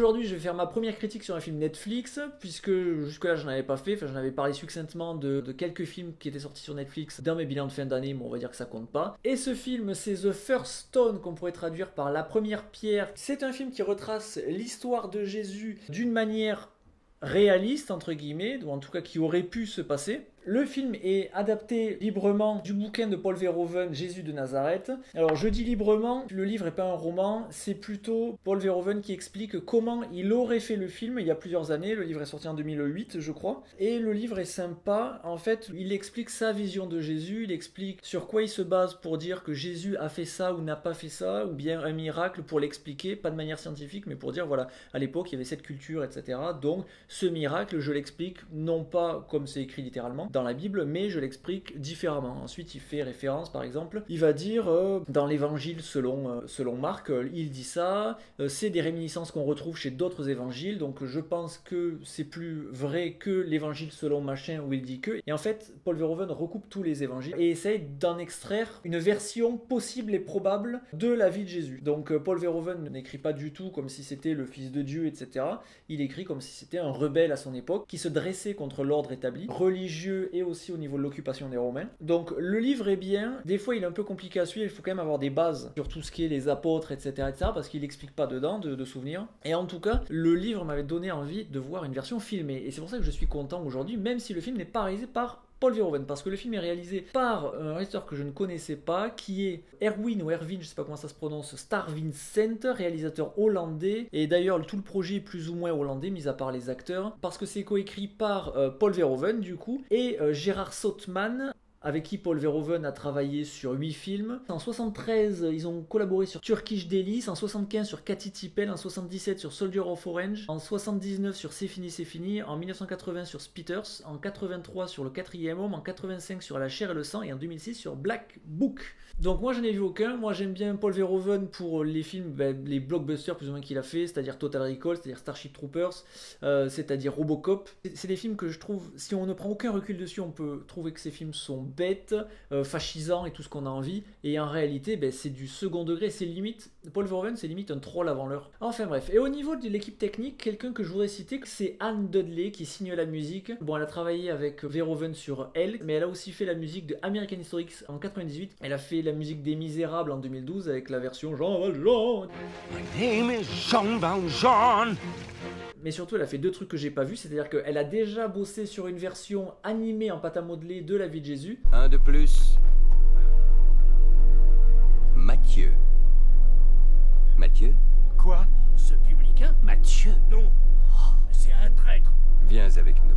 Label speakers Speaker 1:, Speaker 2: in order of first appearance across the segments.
Speaker 1: aujourd'hui je vais faire ma première critique sur un film Netflix, puisque jusque là j'en avais pas fait, enfin j'en avais parlé succinctement de quelques films qui étaient sortis sur Netflix dans mes bilans de fin d'année, mais on va dire que ça compte pas. Et ce film c'est The First Stone, qu'on pourrait traduire par La Première Pierre. C'est un film qui retrace l'histoire de Jésus d'une manière réaliste entre guillemets, ou en tout cas qui aurait pu se passer. Le film est adapté librement du bouquin de Paul Verhoeven, Jésus de Nazareth. Alors je dis librement, le livre n'est pas un roman, c'est plutôt Paul Verhoeven qui explique comment il aurait fait le film il y a plusieurs années. Le livre est sorti en 2008 je crois. Et le livre est sympa, en fait il explique sa vision de Jésus, il explique sur quoi il se base pour dire que Jésus a fait ça ou n'a pas fait ça, ou bien un miracle pour l'expliquer, pas de manière scientifique mais pour dire voilà, à l'époque il y avait cette culture etc. Donc ce miracle je l'explique non pas comme c'est écrit littéralement dans la Bible, mais je l'explique différemment. Ensuite, il fait référence, par exemple, il va dire dans l'évangile selon Marc, il dit ça, c'est des réminiscences qu'on retrouve chez d'autres évangiles, donc je pense que c'est plus vrai que l'évangile selon machin où il dit que. Et en fait, Paul Verhoeven recoupe tous les évangiles et essaye d'en extraire une version possible et probable de la vie de Jésus. Donc Paul Verhoeven n'écrit pas du tout comme si c'était le fils de Dieu, etc. Il écrit comme si c'était un rebelle à son époque qui se dressait contre l'ordre établi, religieux et aussi au niveau de l'occupation des Romains. Donc le livre est bien, des fois il est un peu compliqué à suivre, il faut quand même avoir des bases sur tout ce qui est les apôtres, etc. parce qu'il n'explique pas dedans de souvenirs. Et en tout cas, le livre m'avait donné envie de voir une version filmée. Et c'est pour ça que je suis content aujourd'hui, même si le film n'est pas réalisé par Paul Verhoeven, parce que le film est réalisé par un réalisateur que je ne connaissais pas, qui est Erwin ou Erwin, je sais pas comment ça se prononce, Starvincent, réalisateur hollandais, et d'ailleurs tout le projet est plus ou moins hollandais, mis à part les acteurs, parce que c'est coécrit par Paul Verhoeven du coup, et Gerard Soutman, avec qui Paul Verhoeven a travaillé sur 8 films. En 73, ils ont collaboré sur Turkish Delice, en 75 sur Cathy Tippel, en 77 sur Soldier of Orange, en 79 sur C'est fini, en 1980 sur Spitters, en 83 sur Le Quatrième Homme, en 85 sur La Chair et le Sang, et en 2006 sur Black Book. Donc moi je n'ai vu aucun, moi j'aime bien Paul Verhoeven pour les films, les blockbusters plus ou moins qu'il a fait, c'est-à-dire Total Recall, c'est-à-dire Starship Troopers, c'est-à-dire Robocop. C'est des films que je trouve, si on ne prend aucun recul dessus, on peut trouver que ces films sont bêtes, fascisants et tout ce qu'on a envie, et en réalité c'est du second degré, c'est limite, Paul Verhoeven c'est limite un troll avant l'heure. Enfin bref, et au niveau de l'équipe technique, quelqu'un que je voudrais citer, c'est Anne Dudley qui signe la musique. Bon, elle a travaillé avec Verhoeven sur Elle, mais elle a aussi fait la musique de American History X en 98, elle a fait la musique des Misérables en 2012 avec la version Jean Valjean. My name is Jean Valjean. Mais surtout elle a fait deux trucs que j'ai pas vu, c'est-à-dire qu'elle a déjà bossé sur une version animée en pâte à modeler de La Vie de Jésus.
Speaker 2: Un de plus. Mathieu. Mathieu?
Speaker 3: Quoi? Ce publicain? Mathieu? Non, c'est un traître.
Speaker 2: Viens avec nous.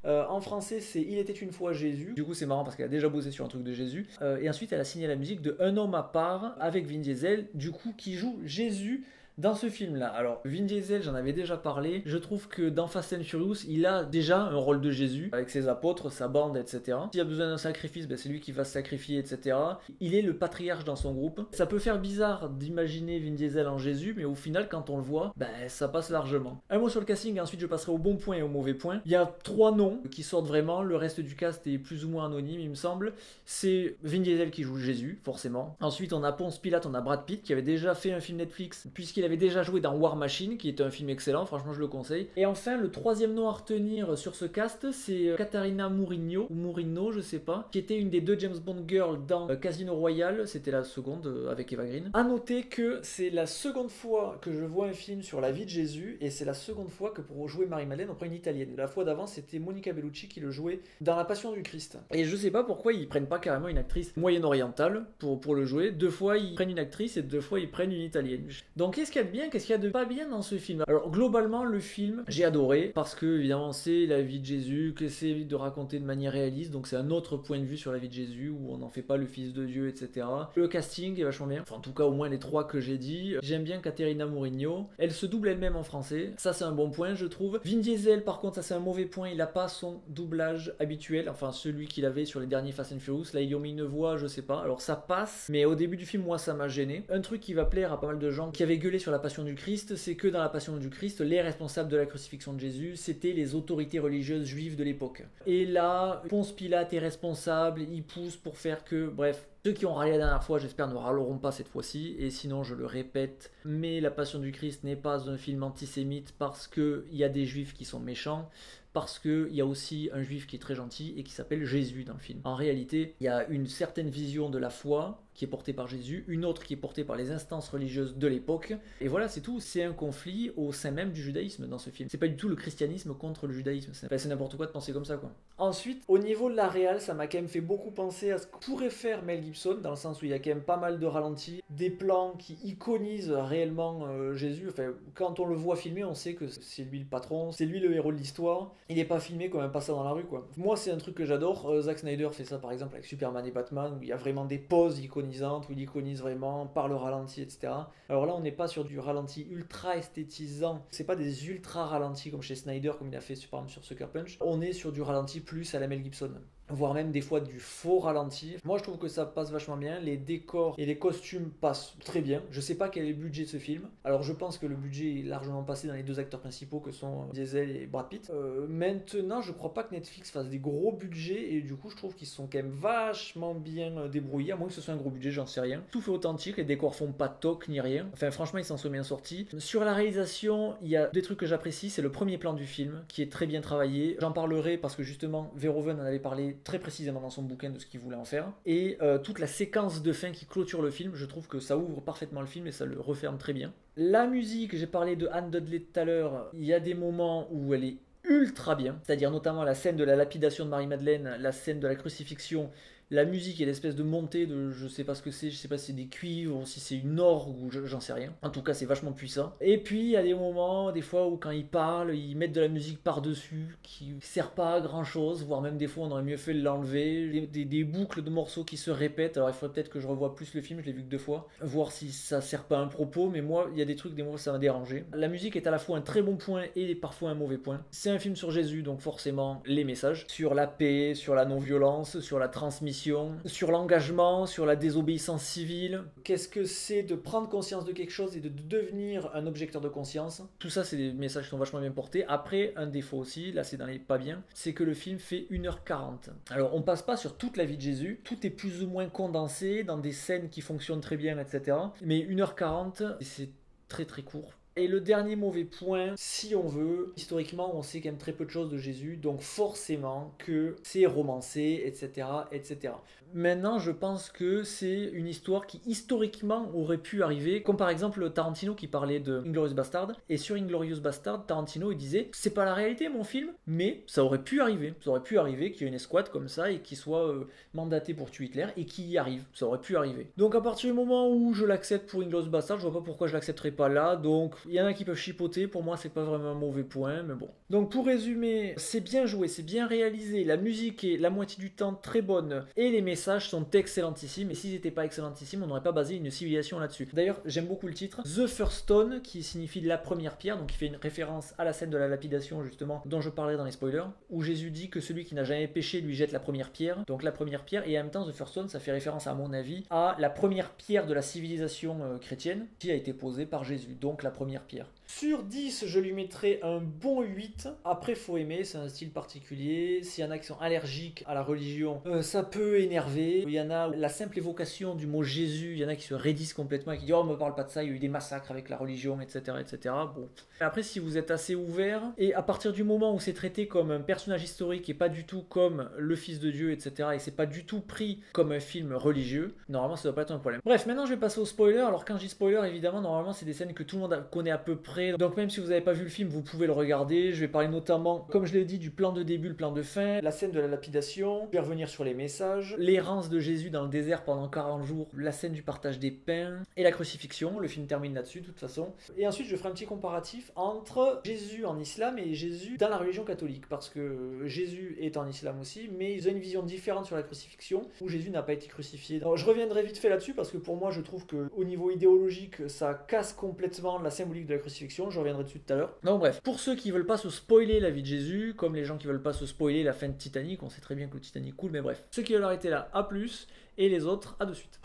Speaker 1: En français, c'est Il était une fois Jésus. Du coup, c'est marrant parce qu'elle a déjà bossé sur un truc de Jésus. Et ensuite, elle a signé la musique de Un homme à part avec Vin Diesel, du coup, qui joue Jésus dans ce film-là. Alors, Vin Diesel, j'en avais déjà parlé. Je trouve que dans Fast and Furious, il a déjà un rôle de Jésus, avec ses apôtres, sa bande, etc. S'il y a besoin d'un sacrifice, c'est lui qui va se sacrifier, etc. Il est le patriarche dans son groupe. Ça peut faire bizarre d'imaginer Vin Diesel en Jésus, mais au final, quand on le voit, ça passe largement. Un mot sur le casting, et ensuite je passerai au bon point et au mauvais point. Il y a 3 noms qui sortent vraiment, le reste du cast est plus ou moins anonyme, il me semble. C'est Vin Diesel qui joue Jésus, forcément. Ensuite, on a Ponce Pilate, on a Brad Pitt, qui avait déjà fait un film Netflix, puisqu'il avait déjà joué dans War Machine, qui est un film excellent, franchement je le conseille. Et enfin, le troisième nom à retenir sur ce cast, c'est Katharina Mourinho, ou Mourinho, je sais pas, qui était une des 2 James Bond girls dans Casino Royale, c'était la seconde avec Eva Green. A noter que c'est la seconde fois que je vois un film sur la vie de Jésus, et c'est la seconde fois que pour jouer Marie-Madeleine, on prend une italienne. La fois d'avant, c'était Monica Bellucci qui le jouait dans La Passion du Christ. Et je sais pas pourquoi ils prennent pas carrément une actrice moyen-orientale pour le jouer. 2 fois ils prennent une actrice et 2 fois ils prennent une italienne. Donc qu'est-ce qu'il y a de bien, qu'est-ce qu'il y a de pas bien dans ce film? Alors globalement le film j'ai adoré parce que évidemment c'est la vie de Jésus, que c'est de raconter de manière réaliste, donc c'est un autre point de vue sur la vie de Jésus où on n'en fait pas le fils de Dieu, etc. Le casting est vachement bien, enfin en tout cas au moins les 3 que j'ai dit. J'aime bien Katharina Mourinho, elle se double elle-même en français, ça c'est un bon point je trouve. Vin Diesel par contre ça c'est un mauvais point, il a pas son doublage habituel, enfin celui qu'il avait sur les derniers Fast and Furious, là ils ont mis une voix je sais pas, alors ça passe, mais au début du film moi ça m'a gêné. Un truc qui va plaire à pas mal de gens qui avaient gueulé sur sur la Passion du Christ, c'est que dans la Passion du Christ, les responsables de la crucifixion de Jésus, c'était les autorités religieuses juives de l'époque. Et là, Ponce Pilate est responsable, il pousse pour faire que, bref, ceux qui ont râlé la dernière fois, j'espère, ne râleront pas cette fois-ci, et sinon je le répète, mais la Passion du Christ n'est pas un film antisémite parce qu'il y a des juifs qui sont méchants, parce qu'il y a aussi un juif qui est très gentil et qui s'appelle Jésus dans le film. En réalité, il y a une certaine vision de la foi qui est portée par Jésus, une autre qui est portée par les instances religieuses de l'époque, et voilà, c'est tout. C'est un conflit au sein même du judaïsme dans ce film. C'est pas du tout le christianisme contre le judaïsme, c'est n'importe quoi de penser comme ça, quoi. Ensuite, au niveau de la réal, ça m'a quand même fait beaucoup penser à ce que pourrait faire Mel Gibson, dans le sens où il y a quand même pas mal de ralentis, des plans qui iconisent réellement Jésus. Enfin, quand on le voit filmer, on sait que c'est lui le patron, c'est lui le héros de l'histoire. Il n'est pas filmé comme un passant dans la rue, quoi. Moi, c'est un truc que j'adore. Zack Snyder fait ça par exemple avec Superman et Batman, où il y a vraiment des poses iconisantes, où il iconise vraiment par le ralenti, etc. Alors là, on n'est pas sur du ralenti ultra esthétisant. C'est pas des ultra ralentis comme chez Snyder, comme il a fait par exemple sur Sucker Punch. On est sur du ralenti plus à la Mel Gibson, voire même des fois du faux ralenti. Moi je trouve que ça passe vachement bien, les décors et les costumes passent très bien. Je sais pas quel est le budget de ce film, alors je pense que le budget est largement passé dans les deux acteurs principaux que sont Diesel et Brad Pitt. Maintenant je crois pas que Netflix fasse des gros budgets, et du coup je trouve qu'ils se sont quand même vachement bien débrouillés, à moins que ce soit un gros budget, j'en sais rien. Tout fait authentique, les décors font pas toc ni rien, enfin franchement ils s'en sont bien sortis. Sur la réalisation, il y a des trucs que j'apprécie, c'est le premier plan du film qui est très bien travaillé. J'en parlerai parce que justement Verhoeven en avait parlé très précisément dans son bouquin de ce qu'il voulait en faire, et toute la séquence de fin qui clôture le film, je trouve que ça ouvre parfaitement le film et ça le referme très bien. La musique, j'ai parlé de Anne Dudley tout à l'heure, il y a des moments où elle est ultra bien, c'est-à-dire notamment la scène de la lapidation de Marie-Madeleine, la scène de la crucifixion. La musique et l'espèce de montée de, je sais pas ce que c'est, je sais pas si c'est des cuivres ou si c'est une orgue ou j'en sais rien. En tout cas, c'est vachement puissant. Et puis, il y a des moments, des fois, où quand ils parlent, ils mettent de la musique par-dessus, qui sert pas à grand-chose, voire même des fois, on aurait mieux fait de l'enlever. Des boucles de morceaux qui se répètent. Alors, il faudrait peut-être que je revoie plus le film, je l'ai vu que 2 fois, voir si ça sert pas à un propos, mais moi, il y a des trucs, des moments, ça m'a dérangé. La musique est à la fois un très bon point et parfois un mauvais point. C'est un film sur Jésus, donc forcément, les messages sur la paix, sur la non-violence, sur la transmission, sur l'engagement, sur la désobéissance civile. Qu'est-ce que c'est de prendre conscience de quelque chose et de devenir un objecteur de conscience? Tout ça, c'est des messages qui sont vachement bien portés. Après, un défaut aussi, là c'est dans les pas bien, c'est que le film fait 1h40. Alors, on passe pas sur toute la vie de Jésus, tout est plus ou moins condensé dans des scènes qui fonctionnent très bien, etc. Mais 1h40, c'est très très court. Et le dernier mauvais point, si on veut, historiquement, on sait quand même très peu de choses de Jésus, donc forcément que c'est romancé, etc., etc. Maintenant, je pense que c'est une histoire qui, historiquement, aurait pu arriver, comme par exemple Tarantino qui parlait de Inglourious Bastard, et sur Inglourious Bastard, Tarantino, il disait « C'est pas la réalité, mon film, mais ça aurait pu arriver. Ça aurait pu arriver qu'il y ait une escouade comme ça, et qu'il soit mandaté pour tuer Hitler, et qu'il y arrive. Ça aurait pu arriver. Donc à partir du moment où je l'accepte pour Inglourious Bastard, je vois pas pourquoi je l'accepterais pas là, donc il y en a qui peuvent chipoter, pour moi c'est pas vraiment un mauvais point, mais bon. Donc pour résumer, c'est bien joué, c'est bien réalisé, la musique est la moitié du temps très bonne, et les messages sont excellentissimes, et s'ils n'étaient pas excellentissimes, on n'aurait pas basé une civilisation là-dessus. D'ailleurs, j'aime beaucoup le titre, The First Stone, qui signifie la première pierre, donc il fait une référence à la scène de la lapidation justement, dont je parlerai dans les spoilers, où Jésus dit que celui qui n'a jamais péché lui jette la première pierre, donc la première pierre, et en même temps The First Stone, ça fait référence à mon avis, à la première pierre de la civilisation chrétienne, qui a été posée par Jésus, donc la première pierre. Sur 10, je lui mettrai un bon 8. Après, faut aimer, c'est un style particulier. S'il y en a qui sont allergiques à la religion, ça peut énerver. Il y en a, la simple évocation du mot Jésus, il y en a qui se raidissent complètement et qui disent « Oh, me parle pas de ça, il y a eu des massacres avec la religion, etc. etc. » Bon. Après, si vous êtes assez ouvert, et à partir du moment où c'est traité comme un personnage historique et pas du tout comme le Fils de Dieu, etc., et c'est pas du tout pris comme un film religieux, normalement, ça doit pas être un problème. Bref, maintenant, je vais passer au spoiler. Alors, quand je dis spoiler, évidemment, normalement, c'est des scènes que tout le monde connaît à peu près. Donc même si vous n'avez pas vu le film, vous pouvez le regarder. Je vais parler notamment, comme je l'ai dit, du plan de début, le plan de fin, la scène de la lapidation, je vais revenir sur les messages, l'errance de Jésus dans le désert pendant 40 jours, la scène du partage des pains et la crucifixion. Le film termine là-dessus de toute façon. Et ensuite, je ferai un petit comparatif entre Jésus en islam et Jésus dans la religion catholique, parce que Jésus est en islam aussi, mais ils ont une vision différente sur la crucifixion, où Jésus n'a pas été crucifié. Alors, je reviendrai vite fait là-dessus, parce que pour moi, je trouve qu'au niveau idéologique, ça casse complètement la symbolique de la crucifixion. Je reviendrai dessus tout à l'heure. Donc bref, pour ceux qui veulent pas se spoiler la vie de Jésus, comme les gens qui veulent pas se spoiler la fin de Titanic, on sait très bien que le Titanic coule, mais bref. Ceux qui veulent arrêter là, à plus, et les autres, à de suite.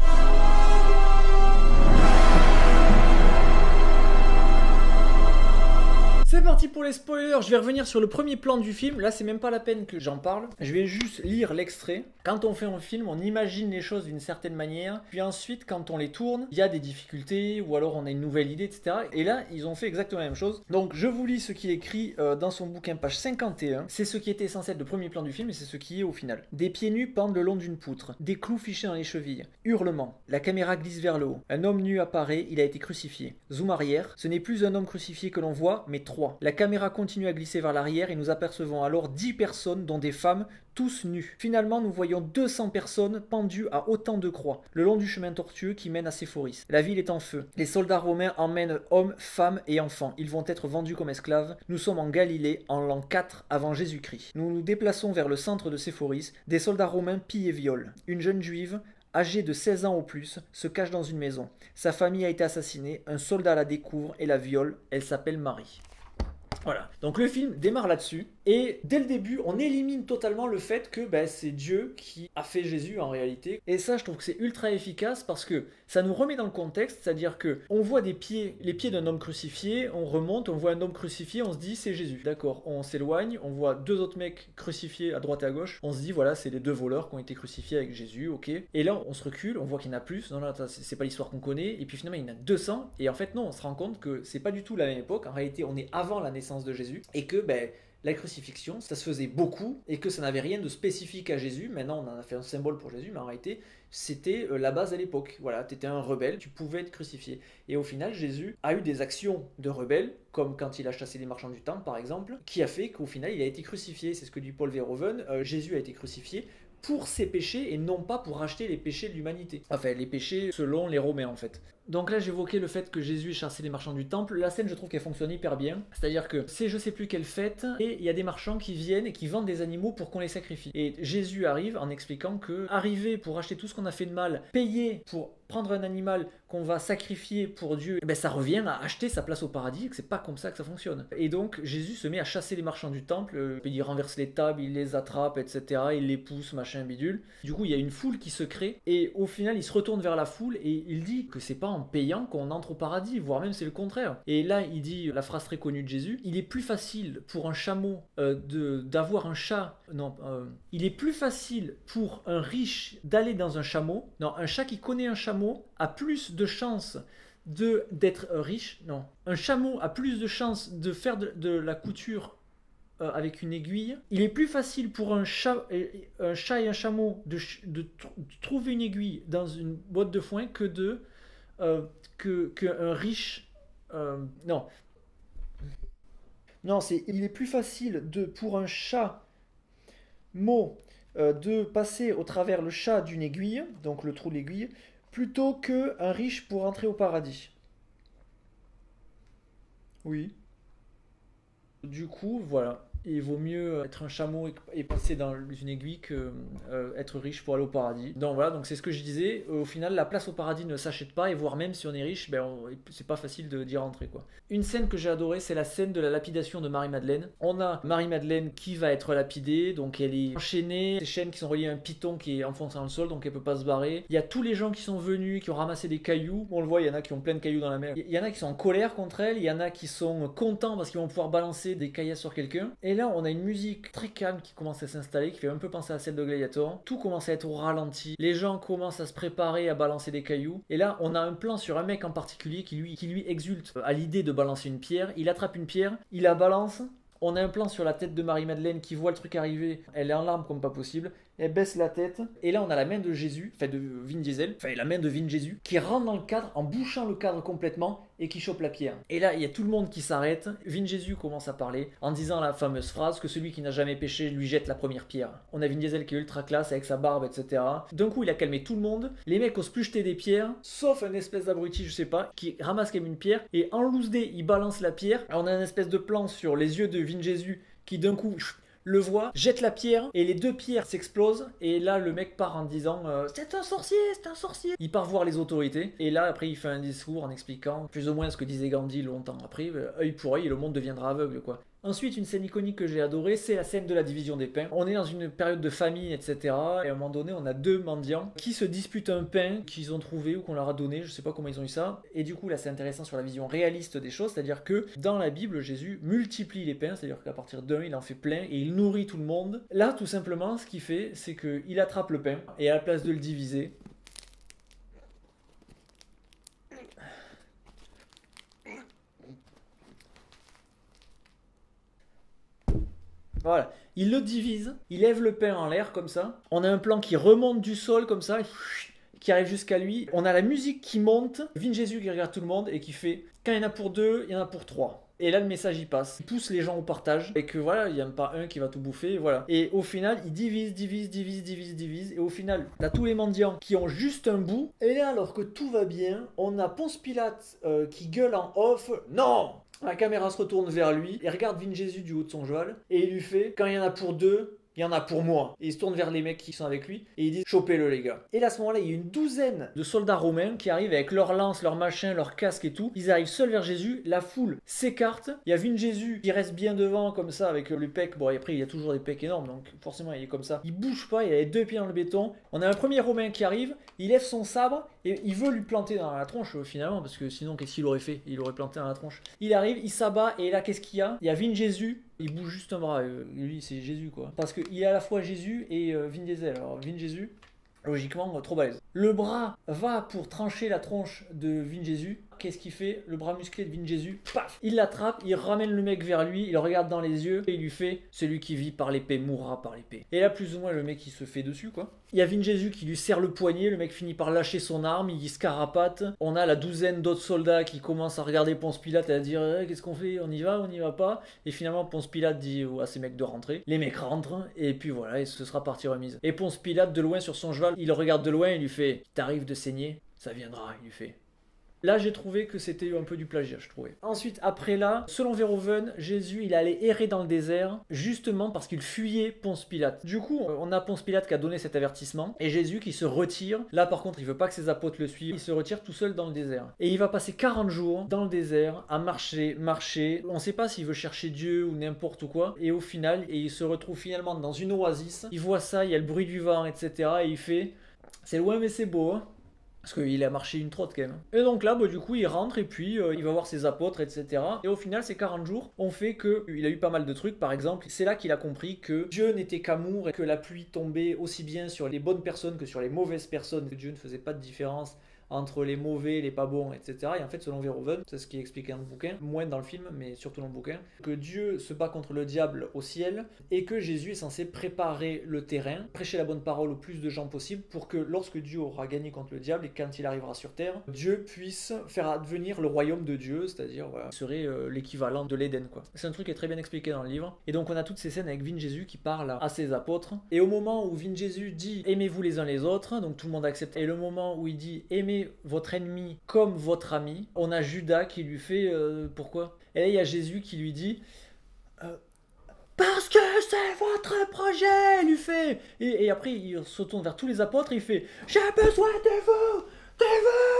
Speaker 1: c'est parti pour les spoilers. Je vais revenir sur le premier plan du film. Là, c'est même pas la peine que j'en parle. Je vais juste lire l'extrait. Quand on fait un film, on imagine les choses d'une certaine manière. Puis ensuite, quand on les tourne, il y a des difficultés ou alors on a une nouvelle idée, etc. Et là, ils ont fait exactement la même chose. Donc, je vous lis ce qui est écrit dans son bouquin, page 51. C'est ce qui était censé être le premier plan du film et c'est ce qui est au final. Des pieds nus pendent le long d'une poutre. Des clous fichés dans les chevilles. Hurlement. La caméra glisse vers le haut. Un homme nu apparaît. Il a été crucifié. Zoom arrière. Ce n'est plus un homme crucifié que l'on voit, mais 3. La caméra continue à glisser vers l'arrière et nous apercevons alors 10 personnes, dont des femmes, tous nus. Finalement, nous voyons 200 personnes pendues à autant de croix, le long du chemin tortueux qui mène à Séphoris. La ville est en feu. Les soldats romains emmènent hommes, femmes et enfants. Ils vont être vendus comme esclaves. Nous sommes en Galilée, en l'an 4 avant Jésus-Christ. Nous nous déplaçons vers le centre de Séphoris. Des soldats romains pillent et violent. Une jeune juive, âgée de 16 ans au plus, se cache dans une maison. Sa famille a été assassinée, un soldat la découvre et la viole. Elle s'appelle Marie. Voilà, donc le film démarre là-dessus, et dès le début, on élimine totalement le fait que c'est Dieu qui a fait Jésus en réalité. Et ça, je trouve que c'est ultra efficace parce que ça nous remet dans le contexte, c'est-à-dire que on voit les pieds d'un homme crucifié, on remonte, on voit un homme crucifié, on se dit c'est Jésus. D'accord, on s'éloigne, on voit 2 autres mecs crucifiés à droite et à gauche, on se dit voilà, c'est les 2 voleurs qui ont été crucifiés avec Jésus, ok. Et là, on se recule, on voit qu'il y en a plus, non, c'est pas l'histoire qu'on connaît, et puis finalement, il y en a 200, et en fait, non, on se rend compte que c'est pas du tout la même époque, en réalité, on est avant la naissance de Jésus, et que, la crucifixion, ça se faisait beaucoup et que ça n'avait rien de spécifique à Jésus. Maintenant, on en a fait un symbole pour Jésus, mais en réalité, c'était la base à l'époque. Voilà, tu étais un rebelle, tu pouvais être crucifié. Et au final, Jésus a eu des actions de rebelle, comme quand il a chassé les marchands du temple, par exemple, qui a fait qu'au final, il a été crucifié. C'est ce que dit Paul Verhoeven. Jésus a été crucifié pour ses péchés et non pas pour racheter les péchés de l'humanité. Enfin, les péchés selon les Romains, en fait. Donc là, j'évoquais le fait que Jésus ait chassé les marchands du temple. La scène, je trouve qu'elle fonctionne hyper bien. C'est-à-dire que c'est je sais plus quelle fête, et il y a des marchands qui viennent et qui vendent des animaux pour qu'on les sacrifie. Et Jésus arrive en expliquant que arriver pour acheter tout ce qu'on a fait de mal, payer pour prendre un animal qu'on va sacrifier pour Dieu, ça revient à acheter sa place au paradis, et que c'est pas comme ça que ça fonctionne. Et donc Jésus se met à chasser les marchands du temple, il renverse les tables, il les attrape, etc. Il les pousse, machin bidule. Du coup, il y a une foule qui se crée, et au final, il se retourne vers la foule et il dit que c'est pas en payant qu'on entre au paradis, voire même c'est le contraire. Et là, il dit la phrase très connue de Jésus, il est plus facile pour un chameau d'avoir un chat, il est plus facile pour un riche d'aller dans un chameau, un chat qui connaît un chameau a plus de chances d'être riche, un chameau a plus de chances de faire de la couture avec une aiguille. Il est plus facile pour un chat et un chameau de trouver une aiguille dans une boîte de foin que qu'un riche... il est plus facile pour un chameau de passer au travers le chat d'une aiguille, donc le trou de l'aiguille, plutôt qu'un riche pour entrer au paradis. Oui. Du coup, voilà. Il vaut mieux être un chameau et passer dans une aiguille que être riche pour aller au paradis. Donc voilà, donc c'est ce que je disais. Au final, la place au paradis ne s'achète pas, et voire même si on est riche, c'est pas facile d'y rentrer, quoi. Une scène que j'ai adorée, c'est la scène de la lapidation de Marie-Madeleine. On a Marie-Madeleine qui va être lapidée, donc elle est enchaînée, des chaînes qui sont reliées à un piton qui est enfoncé dans le sol, donc elle peut pas se barrer. Il y a tous les gens qui sont venus, qui ont ramassé des cailloux. On le voit, il y en a qui ont plein de cailloux dans la mer. Il y en a qui sont en colère contre elle, il y en a qui sont contents parce qu'ils vont pouvoir balancer des caillasses sur quelqu'un. Et là, on a une musique très calme qui commence à s'installer, qui fait un peu penser à celle de Gladiator. Tout commence à être au ralenti. Les gens commencent à se préparer à balancer des cailloux. Et là, on a un plan sur un mec en particulier qui lui exulte à l'idée de balancer une pierre. Il attrape une pierre, il la balance. On a un plan sur la tête de Marie-Madeleine qui voit le truc arriver. Elle est en larmes comme pas possible. Elle baisse la tête. Et là, on a la main de Jésus, de Vin Diesel, la main de Vin Jésus, qui rentre dans le cadre en bouchant le cadre complètement et qui chope la pierre. Et là, il y a tout le monde qui s'arrête. Vin Jésus commence à parler en disant la fameuse phrase que celui qui n'a jamais péché lui jette la première pierre. On a Vin Diesel qui est ultra classe avec sa barbe, etc. D'un coup, il a calmé tout le monde. Les mecs osent plus jeter des pierres, sauf un espèce d'abruti, je sais pas, qui ramasse comme une pierre. Et en loose dé, il balance la pierre. Alors, on a une espèce de plan sur les yeux de Vin Jésus qui d'un coup le voit, jette la pierre et les 2 pierres s'explosent, et là le mec part en disant c'est un sorcier, c'est un sorcier. Il part voir les autorités, et là après il fait un discours en expliquant plus ou moins ce que disait Gandhi longtemps après, œil pour œil et le monde deviendra aveugle, quoi. Ensuite, une scène iconique que j'ai adorée, c'est la scène de la division des pains. On est dans une période de famine, etc. Et à un moment donné, on a deux mendiants qui se disputent un pain qu'ils ont trouvé ou qu'on leur a donné, je sais pas comment ils ont eu ça. Et du coup, là, c'est intéressant sur la vision réaliste des choses, c'est-à-dire que dans la Bible, Jésus multiplie les pains, c'est-à-dire qu'à partir d'un, il en fait plein et il nourrit tout le monde. Là, tout simplement, ce qu'il fait, c'est qu'il attrape le pain et à la place de le diviser, voilà, il le divise, il lève le pain en l'air comme ça. On a un plan qui remonte du sol comme ça, qui arrive jusqu'à lui. On a la musique qui monte, Vin Jésus qui regarde tout le monde et qui fait quand il y en a pour deux, il y en a pour trois. Et là, le message il passe. Il pousse les gens au partage et que voilà, il n'y en a pas un qui va tout bouffer. Voilà. Et au final, il divise. Et au final, on a tous les mendiants qui ont juste un bout. Et là, alors que tout va bien, on a Ponce Pilate qui gueule en off. Non! La caméra se retourne vers lui, il regarde Vin Jésus du haut de son cheval, et il lui fait « Quand il y en a pour deux, il y en a pour moi ». Et il se tourne vers les mecs qui sont avec lui, et il dit « Chopez-le les gars ». Et là, à ce moment-là, il y a une douzaine de soldats romains qui arrivent avec leurs lances, leurs machins, leurs casques et tout. Ils arrivent seuls vers Jésus, la foule s'écarte. Il y a Vin Jésus qui reste bien devant, comme ça, avec le pec. Bon, et après, il y a toujours des pecs énormes, donc forcément, il est comme ça. Il bouge pas, il a les deux pieds dans le béton. On a un premier Romain qui arrive, il lève son sabre, et il veut lui planter dans la tronche finalement, parce que sinon qu'est-ce qu'il aurait fait? Il aurait planté dans la tronche. Il arrive, il s'abat, et là qu'est-ce qu'il y a? Il y a Vin Jésus, il bouge juste un bras, lui c'est Jésus quoi. Parce qu'il est à la fois Jésus et Vin Diesel. Alors Vin Jésus, logiquement trop balèze. Le bras va pour trancher la tronche de Vin Jésus. Qu'est-ce qu'il fait? Le bras musclé de Vin Jésus, paf, il l'attrape, il ramène le mec vers lui, il le regarde dans les yeux et il lui fait « Celui qui vit par l'épée mourra par l'épée ». Et là, plus ou moins, le mec il se fait dessus quoi. Il y a Vin Jésus qui lui serre le poignet, le mec finit par lâcher son arme, il se carapate. On a la douzaine d'autres soldats qui commencent à regarder Ponce Pilate et à dire qu'est-ce qu'on fait? On y va pas? Et finalement, Ponce Pilate dit à ces mecs de rentrer. Les mecs rentrent et puis voilà, et ce sera partie remise. Et Ponce Pilate, de loin sur son cheval, il le regarde de loin et il lui fait « T'arrives de saigner? Ça viendra », il lui fait. Là, j'ai trouvé que c'était un peu du plagiat, je trouvais. Ensuite, après là, selon Verhoeven, Jésus, il allait errer dans le désert, justement parce qu'il fuyait Ponce Pilate. Du coup, on a Ponce Pilate qui a donné cet avertissement, et Jésus qui se retire. Là, par contre, il veut pas que ses apôtres le suivent. Il se retire tout seul dans le désert. Et il va passer 40 jours dans le désert, à marcher. On sait pas s'il veut chercher Dieu ou n'importe quoi. Et au final, il se retrouve finalement dans une oasis. Il voit ça, il y a le bruit du vent, etc. Et il fait « C'est loin, mais c'est beau, hein ». Parce qu'il a marché une trotte quand même. Et donc là, du coup, il rentre et puis il va voir ses apôtres, etc. Et au final, ces 40 jours ont fait qu'il a eu pas mal de trucs. Par exemple, c'est là qu'il a compris que Dieu n'était qu'amour et que la pluie tombait aussi bien sur les bonnes personnes que sur les mauvaises personnes. Que Dieu ne faisait pas de différence entre les mauvais, les pas bons, etc. Et en fait, selon Verhoeven, c'est ce qui est expliqué dans le bouquin, moins dans le film, mais surtout dans le bouquin, que Dieu se bat contre le diable au ciel et que Jésus est censé préparer le terrain, prêcher la bonne parole au plus de gens possible pour que lorsque Dieu aura gagné contre le diable et quand il arrivera sur terre, Dieu puisse faire advenir le royaume de Dieu, c'est-à-dire, voilà, serait l'équivalent de l'Éden, quoi. C'est un truc qui est très bien expliqué dans le livre. Et donc, on a toutes ces scènes avec Vin Jésus qui parle à ses apôtres. Et au moment où Vin Jésus dit « Aimez-vous les uns les autres », donc tout le monde accepte. Et le moment où il dit « Aimez votre ennemi comme votre ami », on a Judas qui lui fait pourquoi? Et là il y a Jésus qui lui dit parce que c'est votre projet, il lui fait. Et après il se tourne vers tous les apôtres et il fait j'ai besoin de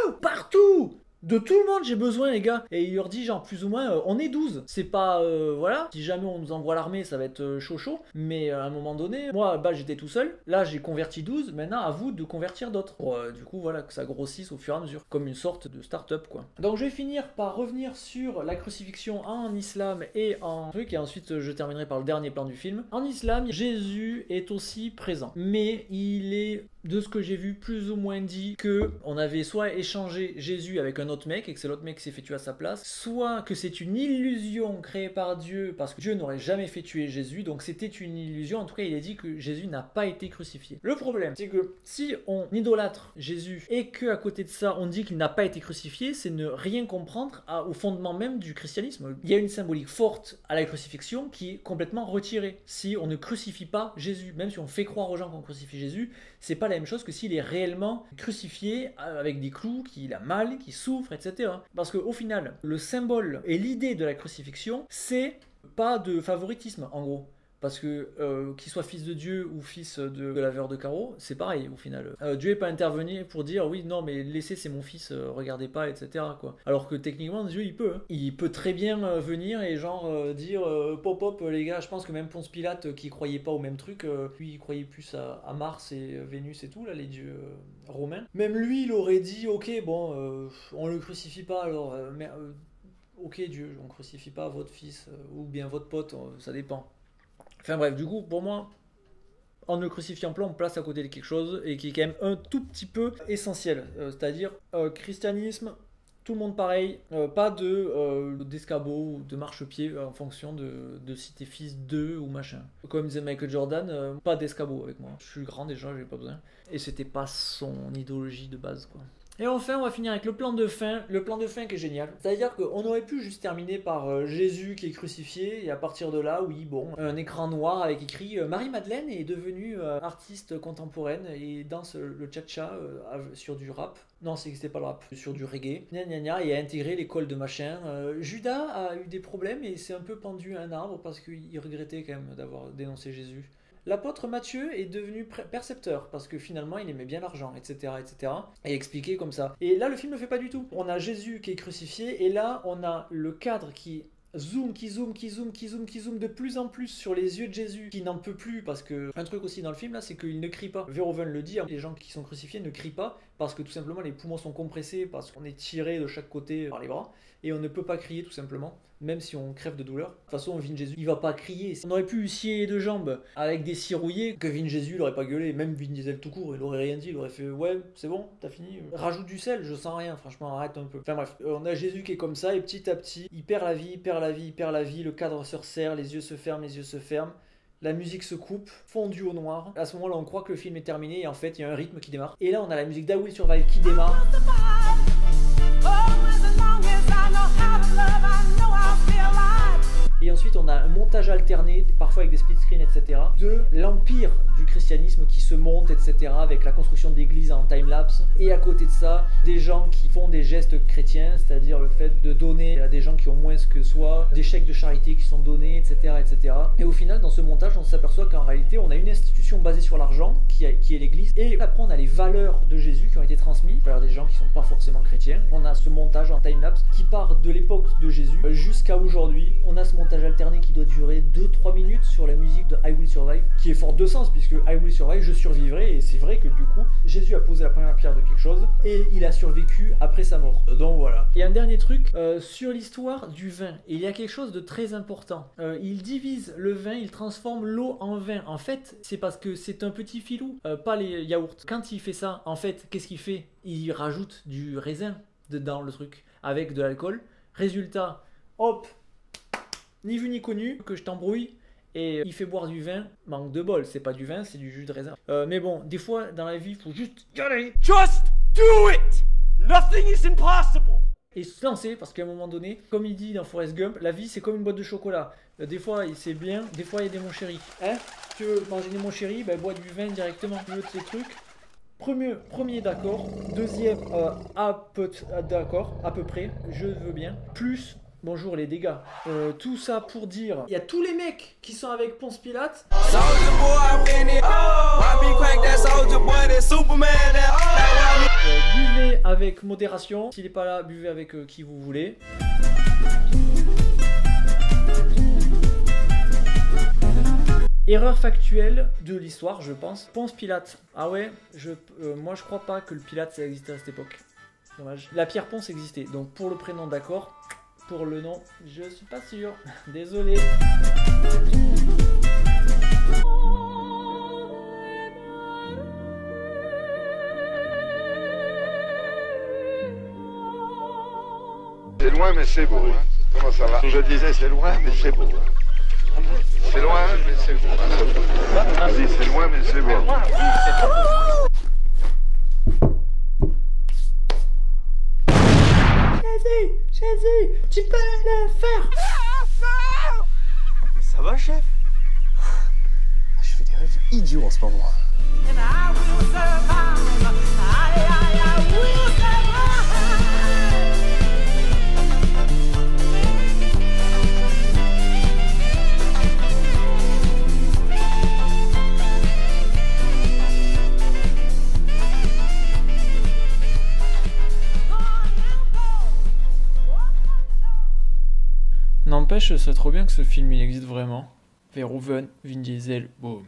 Speaker 1: vous partout. De tout le monde, j'ai besoin, les gars. Et il leur dit, genre, plus ou moins, on est 12. C'est pas, voilà. Si jamais on nous envoie l'armée, ça va être chaud. Mais à un moment donné, moi, j'étais tout seul. Là, j'ai converti 12. Maintenant, à vous de convertir d'autres. Du coup, voilà, que ça grossisse au fur et à mesure. Comme une sorte de start-up, quoi. Donc, je vais finir par revenir sur la crucifixion en islam et en truc. Et ensuite, je terminerai par le dernier plan du film. En islam, Jésus est aussi présent. Mais il est, de ce que j'ai vu, plus ou moins dit que on avait soit échangé Jésus avec un autre mec et que c'est l'autre mec qui s'est fait tuer à sa place, soit que c'est une illusion créée par Dieu parce que Dieu n'aurait jamais fait tuer Jésus, donc c'était une illusion. En tout cas, il a dit que Jésus n'a pas été crucifié. Le problème, c'est que si on idolâtre Jésus et que à côté de ça, on dit qu'il n'a pas été crucifié, c'est ne rien comprendre au fondement même du christianisme. Il y a une symbolique forte à la crucifixion qui est complètement retirée. Si on ne crucifie pas Jésus, même si on fait croire aux gens qu'on crucifie Jésus, c'est pas la même chose que s'il est réellement crucifié avec des clous, qu'il a mal, qu'il souffre, etc. Parce qu'au final, le symbole et l'idée de la crucifixion, c'est pas de favoritisme, en gros. Parce que qu'il soit fils de Dieu ou fils de laveur de carreaux, c'est pareil au final. Dieu n'est pas intervenu pour dire oui, non, mais laissez, c'est mon fils, regardez pas, etc. quoi. Alors que techniquement, Dieu il peut. Hein. Il peut très bien venir et genre dire pop, les gars, je pense que même Ponce Pilate qui croyait pas au même truc, lui il croyait plus à Mars et Vénus et tout, là, les dieux romains. Même lui il aurait dit ok, bon, on le crucifie pas alors, mais ok Dieu, on crucifie pas votre fils ou bien votre pote, ça dépend. Enfin bref, du coup, pour moi, en ne le crucifiant pas, on place à côté de quelque chose et qui est quand même un tout petit peu essentiel. C'est-à-dire, christianisme, tout le monde pareil, pas d'escabeau ou de marchepied en fonction de si t'es fils d'eux ou machin. Comme disait Michael Jordan, pas d'escabeau avec moi. Je suis grand déjà, j'ai pas besoin. Et c'était pas son idéologie de base, quoi. Et enfin, on va finir avec le plan de fin qui est génial. C'est-à-dire qu'on aurait pu juste terminer par Jésus qui est crucifié, et à partir de là, oui, bon, un écran noir avec écrit Marie-Madeleine est devenue artiste contemporaine et danse le cha-cha sur du rap. Non, c'était pas le rap, sur du reggae. Gna gna gna, et a intégré l'école de machin. Judas a eu des problèmes et s'est un peu pendu à un arbre parce qu'il regrettait quand même d'avoir dénoncé Jésus. L'apôtre Matthieu est devenu percepteur parce que finalement il aimait bien l'argent, etc., etc. Et expliqué comme ça. Et là le film ne le fait pas du tout. On a Jésus qui est crucifié et là on a le cadre qui zoom de plus en plus sur les yeux de Jésus qui n'en peut plus parce que un truc aussi dans le film là c'est qu'il ne crie pas. Verhoeven le dit, les gens qui sont crucifiés ne crient pas parce que tout simplement les poumons sont compressés parce qu'on est tiré de chaque côté par les bras et on ne peut pas crier tout simplement. Même si on crève de douleur. De toute façon, Vin Jésus, il va pas crier. On aurait pu scier de jambes avec des scies rouillées, que Vin Jésus, il aurait pas gueulé. Même Vin Diesel tout court, il aurait rien dit. Il aurait fait ouais, c'est bon, t'as fini. Rajoute du sel, je sens rien. Franchement, arrête un peu. Enfin bref, on a Jésus qui est comme ça et petit à petit, il perd la vie. Le cadre se resserre, les yeux se ferment. La musique se coupe, fondue au noir. À ce moment-là, on croit que le film est terminé et en fait, il y a un rythme qui démarre. Et là, on a la musique d'I Will Survive qui démarre. Et ensuite on a un montage alterné, parfois avec des split screens, etc. de l'empire du christianisme qui se monte, etc. avec la construction d'églises en time-lapse. Et à côté de ça, des gens qui font des gestes chrétiens, c'est-à-dire le fait de donner à des gens qui ont moins que soi, des chèques de charité qui sont donnés, etc. etc. Et au final, dans ce montage, on s'aperçoit qu'en réalité, on a une institution basée sur l'argent, qui est l'église, et après on a les valeurs de Jésus qui ont été transmises par des gens qui sont pas forcément chrétiens. On a ce montage en time-lapse qui part de l'époque de Jésus jusqu'à aujourd'hui. On a ce montage alterné qui doit durer 2-3 minutes sur la musique de I Will Survive, qui est fort de sens puisque I Will Survive, je survivrai, et c'est vrai que du coup Jésus a posé la première pierre de quelque chose et il a survécu après sa mort. Donc voilà. Et un dernier truc sur l'histoire du vin, il y a quelque chose de très important. Il divise le vin, il transforme l'eau en vin. En fait, c'est parce que c'est un petit filou, pas les yaourts. Quand il fait ça, en fait, qu'est-ce qu'il fait? Il rajoute du raisin dans le truc avec de l'alcool. Résultat, hop, ni vu ni connu, que je t'embrouille, et il fait boire du vin, manque de bol, c'est pas du vin, c'est du jus de raisin. Mais bon, des fois, dans la vie, il faut juste y aller.
Speaker 3: Just do it! Nothing is impossible!
Speaker 1: Et se lancer, parce qu'à un moment donné, comme il dit dans Forrest Gump, la vie c'est comme une boîte de chocolat. Des fois c'est bien, des fois il y a des mon chéri. Hein? Tu veux manger des mon chéri, ben bois du vin directement. Tu veux ces trucs. Premier d'accord, deuxième d'accord, à peu près, je veux bien. Plus, bonjour les dégâts. Tout ça pour dire, il y a tous les mecs qui sont avec Ponce Pilate. Buvez avec modération. S'il n'est pas là, buvez avec qui vous voulez. Erreur factuelle de l'histoire, je pense. Ponce Pilate. Ah ouais, moi je crois pas que le Pilate ça existait à cette époque. Dommage. La pierre Ponce existait. Donc pour le prénom d'accord. Pour le nom, je suis pas sûr. Désolé.
Speaker 4: C'est loin mais c'est beau. Hein. Comment ça va? Je disais c'est loin mais c'est beau. Hein. C'est loin mais c'est beau. Hein. Vas-y, c'est loin mais c'est beau.
Speaker 1: Jésus, tu peux le faire.
Speaker 3: Mais ça va, chef?
Speaker 5: Je fais des rêves idiots en ce moment.
Speaker 1: N'empêche, ce serait trop bien que ce film il existe vraiment. Verhoeven, Vin Diesel, boum.